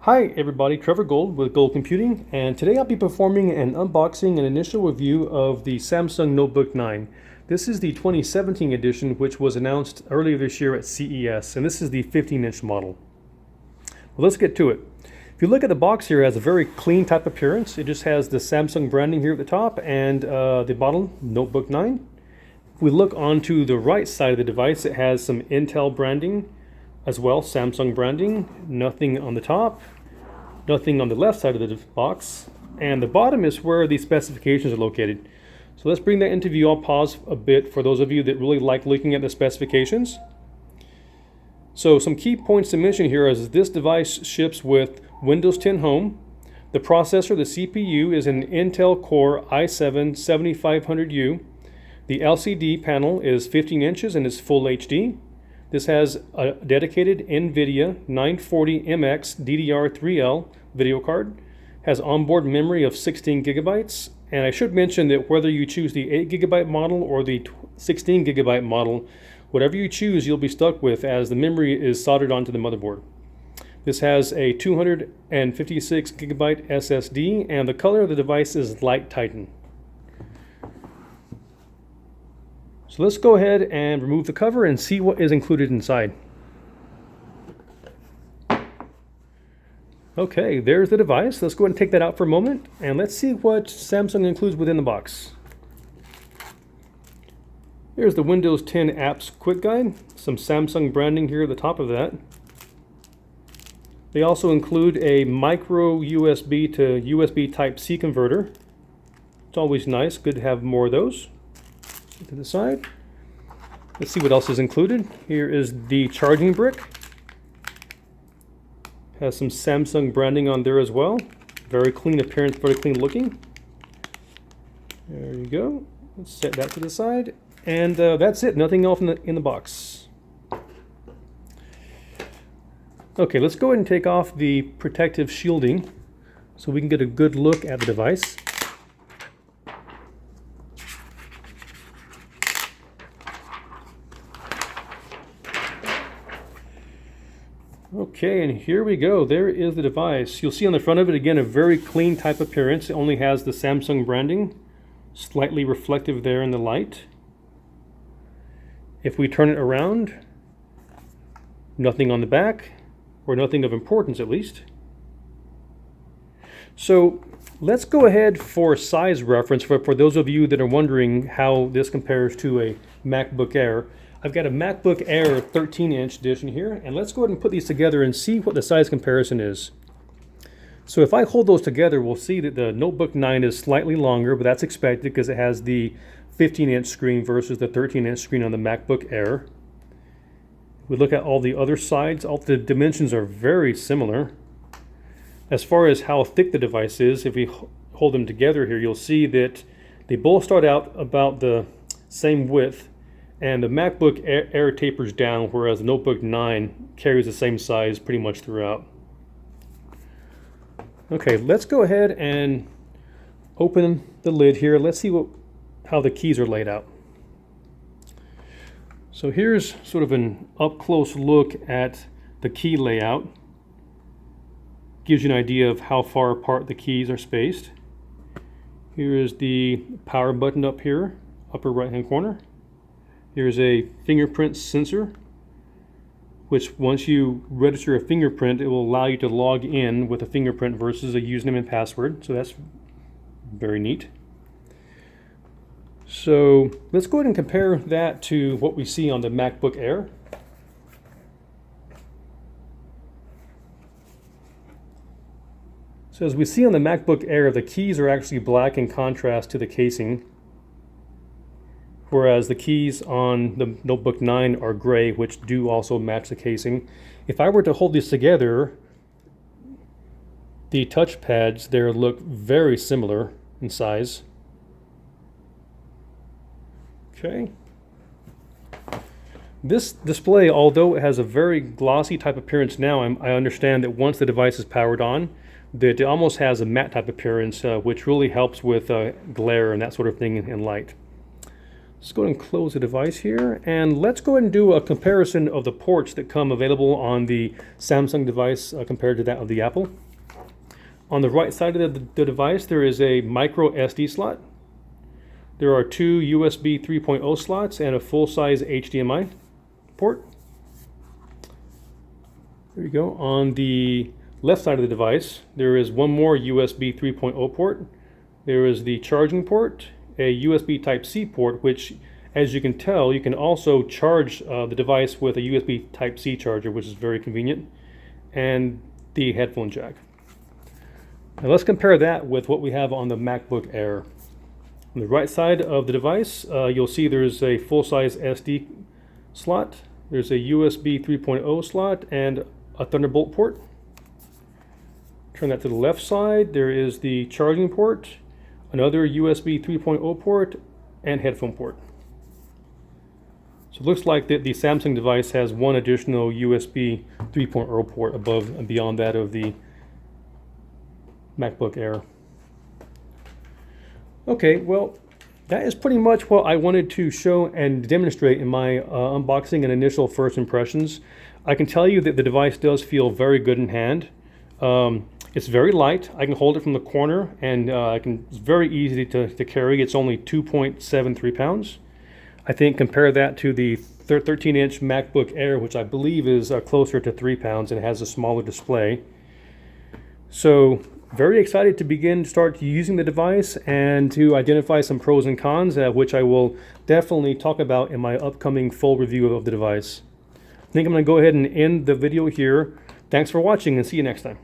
Hi everybody, Trevor Gold with Gold Computing, and today I'll be performing an unboxing and initial review of the Samsung Notebook 9. This is the 2017 edition, which was announced earlier this year at CES, and this is the 15-inch model. Well, let's get to it. If you look at the box here, it has a very clean type appearance. It just has the Samsung branding here at the top and the model Notebook 9. If we look onto the right side of the device, it has some Intel branding as well, Samsung branding, nothing on the top, nothing on the left side of the box, and the bottom is where the specifications are located. So let's bring that into view. I'll pause a bit for those of you that really like looking at the specifications. So some key points to mention here is this device ships with Windows 10 Home. The processor, the CPU, is an Intel Core i7-7500U. The LCD panel is 15 inches and is full HD. This has a dedicated NVIDIA 940MX DDR3L video card, has onboard memory of 16 gigabytes, and I should mention that whether you choose the 8 gigabyte model or the 16 gigabyte model, whatever you choose you'll be stuck with, as the memory is soldered onto the motherboard. This has a 256 gigabyte SSD, and the color of the device is light Titan. So let's go ahead and remove the cover and see what is included inside. Okay, there's the device. Let's go ahead and take that out for a moment and let's see what Samsung includes within the box. Here's the Windows 10 Apps Quick Guide, some Samsung branding here at the top of that. They also include a micro USB to USB Type-C converter. It's always nice, good to have more of those. To the side. Let's see what else is included. Here is the charging brick. Has some Samsung branding on there as well. Very clean appearance, very clean looking. There you go. Let's set that to the side. And that's it. Nothing else in the box. Okay, let's go ahead and take off the protective shielding so we can get a good look at the device. Okay, and here we go. There is the device. You'll see on the front of it, again, a very clean type appearance. It only has the Samsung branding, slightly reflective there in the light. If we turn it around, nothing on the back, or nothing of importance at least. So let's go ahead for size reference for those of you that are wondering how this compares to a MacBook Air. I've got a MacBook Air 13-inch edition here, and let's go ahead and put these together and see what the size comparison is. So if I hold those together, we'll see that the Notebook 9 is slightly longer, but that's expected because it has the 15-inch screen versus the 13-inch screen on the MacBook Air. If we look at all the other sides, all the dimensions are very similar. As far as how thick the device is, if we hold them together here, you'll see that they both start out about the same width, and the MacBook Air tapers down, whereas the Notebook 9 carries the same size pretty much throughout. Okay, let's go ahead and open the lid here. Let's see how the keys are laid out. So here's sort of an up-close look at the key layout. Gives you an idea of how far apart the keys are spaced. Here is the power button up here, upper right-hand corner. Here's a fingerprint sensor, which once you register a fingerprint, it will allow you to log in with a fingerprint versus a username and password. So that's very neat. So let's go ahead and compare that to what we see on the MacBook Air. So as we see on the MacBook Air, the keys are actually black in contrast to the casing, whereas the keys on the Notebook 9 are gray, which do also match the casing. If I were to hold these together, the touch pads there look very similar in size. Okay. This display, although it has a very glossy type appearance now, I understand that once the device is powered on, that it almost has a matte type appearance, which really helps with glare and that sort of thing in light. Let's go ahead and close the device here, and let's go ahead and do a comparison of the ports that come available on the Samsung device compared to that of the Apple. On the right side of the device, there is a micro SD slot. There are two USB 3.0 slots and a full-size HDMI port. There you go. On the left side of the device, there is one more USB 3.0 port. There is the charging port, a USB Type-C port, which, as you can tell, you can also charge the device with a USB Type-C charger, which is very convenient, and the headphone jack. Now let's compare that with what we have on the MacBook Air. On the right side of the device, you'll see there's a full-size SD slot, there's a USB 3.0 slot, and a Thunderbolt port. Turn that to the left side, there is the charging port, another USB 3.0 port, and headphone port. So it looks like the Samsung device has one additional USB 3.0 port above and beyond that of the MacBook Air. Okay, well, that is pretty much what I wanted to show and demonstrate in my unboxing and initial first impressions. I can tell you that the device does feel very good in hand. It's very light. I can hold it from the corner, and it's very easy to carry. It's only 2.73 pounds. I think compare that to the 13-inch MacBook Air, which I believe is closer to 3 pounds and has a smaller display. So very excited to start using the device and to identify some pros and cons, which I will definitely talk about in my upcoming full review of the device. I think I'm going to go ahead and end the video here. Thanks for watching, and see you next time.